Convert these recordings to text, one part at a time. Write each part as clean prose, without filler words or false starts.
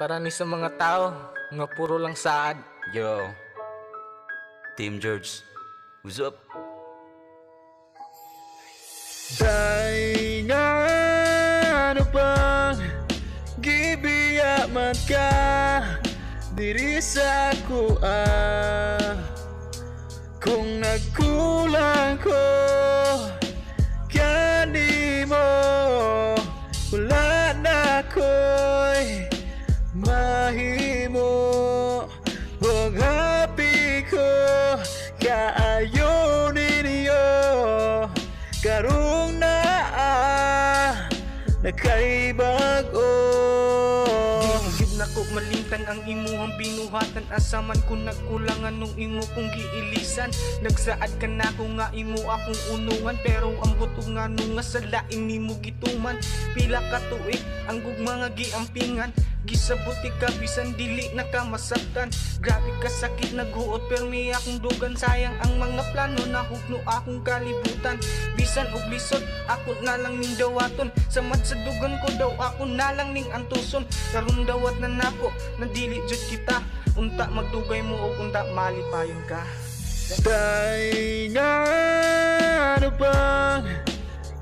Para ni sa mga tao nga puro lang saad. Yo, Team George, what's up? Day nga ano bang gibiyaman ka diri sa kuha. Kung nagkulang ko kani mo, wala na ko'y mahimo. Huwag happy ko kaayo ninyo karong nakaibago. Gid nako malintang ang imuhang binuhatan. Asaman ko nagkulangan nung imo kong giilisan. Nagsaad ka na ko nga imo akong unungan, pero ang buto nga nung nga sa laing nimo gituman. Pila ka tuig ang gugma nga giampingan, gisabuti ka bisan dili na ka masaktan. Grabe ka sakit naghuot permi akong dugan. Sayang ang mga plano na hugno akong kalibutan. Bisan og lisod ako na lang ning dawaton. Samad sa dugan ko daw ako na lang ning antuson. Karon dawat na nako na dili jud kita. Unta magdugay mo og unta malipayon ka. Day nga ano bang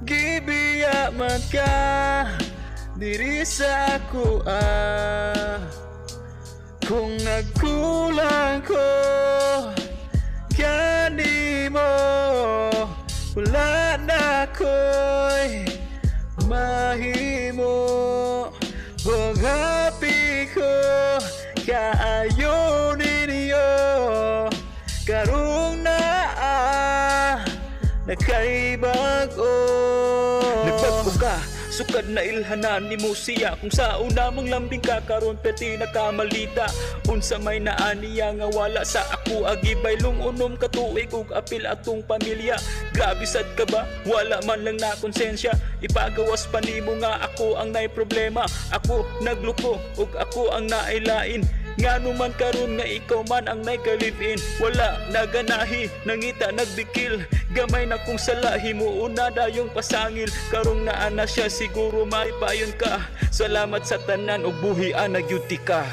gibiyaman ka diri sa kuha. Kung nagkulang ko kani mo, wala na ko'y mahimo. Huwag happy ko kaayo ninyo karong nakaibago. Nagbago ka, sukad na ilhanan ni mo siya. Kung sa una mong lambing ka karon peti nakamalita. Unsa may naaniya nga wala sa ako agibay lungunom katuig ug apil atong pamilya. Grabe sad ka ba? Wala man lang na konsensya. Ipagawas pa nimo nga ako ang nay problema. Ako nagluko ug ako ang nailain. Nga naman karon nga ikaw man ang nagka-live-in. Wala naganahi, nangita nagbikil. Gamay na kung salahi mo, una dayong pasangil. Karong naa na siya, siguro maipayon ka. Salamat sa tanan o buhian nagyuti ka.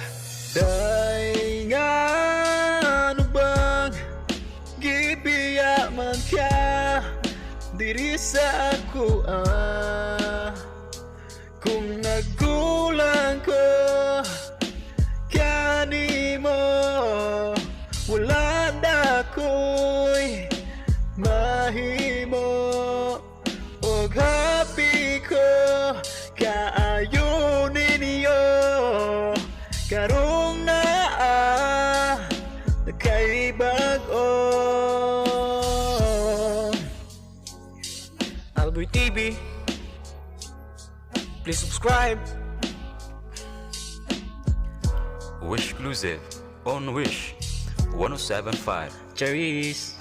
Day nga ano bang gibiyaman ka diri sa ako kung nagkulang ko kani mo, wala na ko'y mahimo. Og happy ko kaayo ninyo karong nakaibago. Alboy TV, please subscribe. Wish exclusive on Wish 1075. Cheers!